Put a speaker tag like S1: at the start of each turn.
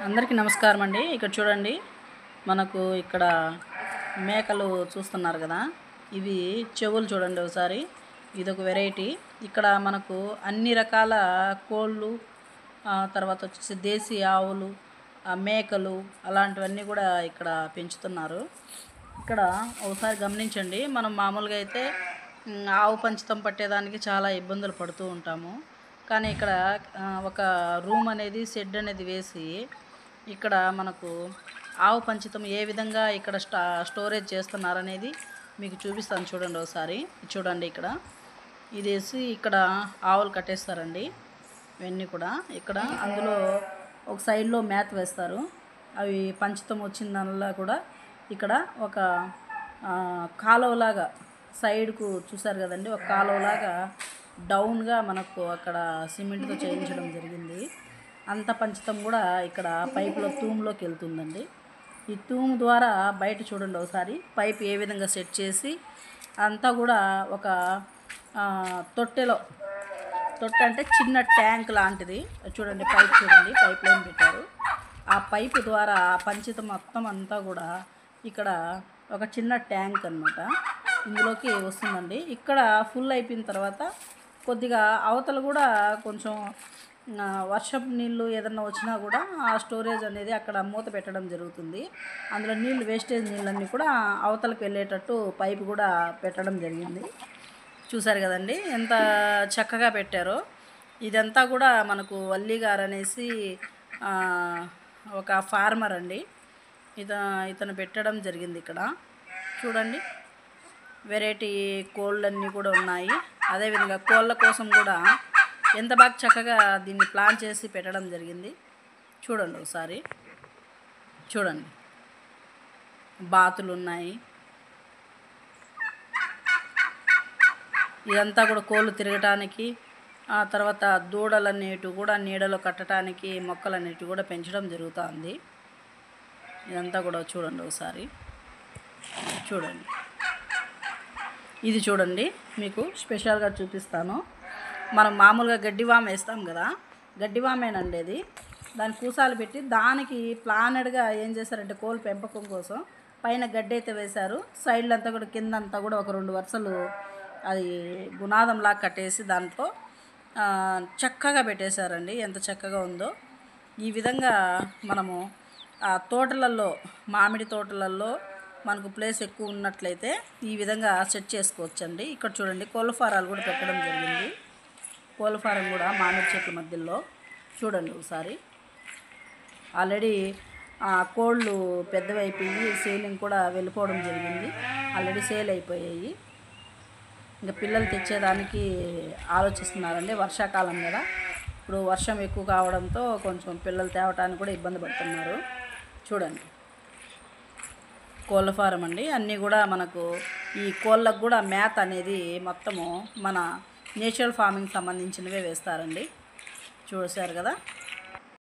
S1: అందరికీ నమస్కారం అండి. ఇక్కడ చూడండి, మనకు ఇక్కడ మేకలు చూస్తున్నారు కదా. ఇవి చెవులు చూడండి ఒకసారి. ఇదొక వెరైటీ. ఇక్కడ మనకు అన్ని రకాల కోళ్ళు, తర్వాత వచ్చేసి దేశీ ఆవులు, మేకలు అలాంటివన్నీ కూడా ఇక్కడ పెంచుతున్నారు. ఇక్కడ ఒకసారి గమనించండి. మనం మామూలుగా అయితే ఆవు పంచతం పట్టేదానికి చాలా ఇబ్బందులు పడుతూ ఉంటాము. కానీ ఇక్కడ ఒక రూమ్ అనేది, షెడ్ అనేది వేసి ఇక్కడ మనకు ఆవు పంచితం ఏ విధంగా ఇక్కడ స్టోరేజ్ చేస్తున్నారనేది మీకు చూపిస్తాను. చూడండి ఒకసారి. చూడండి, ఇక్కడ ఇది వేసి ఇక్కడ ఆవులు కట్టేస్తారండి. ఇవన్నీ కూడా ఇక్కడ అందులో ఒక సైడ్లో మ్యాత్ వేస్తారు. అవి పంచితం వచ్చిన దానిలో కూడా ఇక్కడ ఒక కాలువలాగా సైడ్కు చూసారు కదండి, ఒక కాలువలాగా డౌన్గా మనకు అక్కడ సిమెంట్తో చేయించడం జరిగింది. అంత పంచితం కూడా ఇక్కడ పైపులో తూములోకి వెళ్తుందండి. ఈ తూము ద్వారా బయట చూడండి ఒకసారి, పైప్ ఏ విధంగా సెట్ చేసి అంతా కూడా ఒక తొట్టె అంటే చిన్న ట్యాంక్ లాంటిది చూడండి. పైప్ చూడండి, పైప్ లైన్ పెట్టారు. ఆ పైపు ద్వారా పంచితం మొత్తం అంతా కూడా ఇక్కడ ఒక చిన్న ట్యాంక్ అన్నమాట, ఇందులోకి వస్తుందండి. ఇక్కడ ఫుల్ అయిపోయిన తర్వాత కొద్దిగా అవతల కూడా కొంచెం వర్షపు నీళ్ళు ఏదన్నా వచ్చినా కూడా ఆ స్టోరేజ్ అనేది అక్కడ మూత పెట్టడం జరుగుతుంది. అందులో నీళ్ళు, వేస్టేజ్ నీళ్ళన్నీ కూడా అవతలకు వెళ్ళేటట్టు పైపు కూడా పెట్టడం జరిగింది. చూసారు కదండి ఎంత చక్కగా పెట్టారో. ఇదంతా కూడా మనకు వల్లి గారు అనేసి ఒక ఫార్మర్ అండి. ఇతను పెట్టడం జరిగింది. ఇక్కడ చూడండి, వెరైటీ కోళ్ళన్నీ కూడా ఉన్నాయి. అదేవిధంగా కోళ్ళ కోసం కూడా ఎంత బాగా చక్కగా దీన్ని ప్లాన్ చేసి పెట్టడం జరిగింది. చూడండి ఒకసారి. చూడండి, బాతులు ఉన్నాయి. ఇదంతా కూడా కోళ్ళు తిరగటానికి, ఆ తర్వాత దూడలన్నిటి కూడా నీడలో కట్టడానికి మొక్కలన్నిటి కూడా పెంచడం జరుగుతుంది. ఇదంతా కూడా చూడండి ఒకసారి. చూడండి, ఇది చూడండి, మీకు స్పెషల్గా చూపిస్తాను. మనం మామూలుగా గడ్డివామ వేస్తాం కదా, గడ్డివామేనండి అది. దాని కూసాలు పెట్టి దానికి ప్లానెడ్గా ఏం చేశారంటే కోళ్ళ పెంపకం కోసం పైన గడ్డి అయితే వేశారు. సైడ్లు అంతా కూడా, కిందంతా కూడా ఒక 2 వరుసలు అది గునాదంలా కట్టేసి దాంట్లో చక్కగా పెట్టేశారండి. ఎంత చక్కగా ఉందో. ఈ విధంగా మనము తోటలలో, మామిడి తోటలలో మనకు ప్లేస్ ఎక్కువ ఉన్నట్లయితే ఈ విధంగా సెట్ చేసుకోవచ్చండి. ఇక్కడ చూడండి, కోళ్ళ ఫారాలు కూడా పెట్టడం జరిగింది. కోళ్ళ ఫారం కూడా మామిడి చెట్ల మధ్యలో చూడండి ఒకసారి. ఆల్రెడీ కోళ్ళు పెద్దవైపోయి సేలింగ్ కూడా వెళ్ళిపోవడం జరిగింది. ఆల్రెడీ సేల్ అయిపోయాయి. ఇంకా పిల్లలు తెచ్చేదానికి ఆలోచిస్తున్నారండి. వర్షాకాలం కదా, ఇప్పుడు వర్షం ఎక్కువ కావడంతో కొంచెం పిల్లలు తేవటానికి కూడా ఇబ్బంది పడుతున్నారు. చూడండి, కోళ్ళ ఫారం అండి. అన్నీ కూడా మనకు ఈ కోళ్ళకు కూడా మ్యాత్ అనేది మొత్తము మన నేచురల్ ఫార్మింగ్ సంబంధించినవే వేస్తారండి. చూసారు కదా.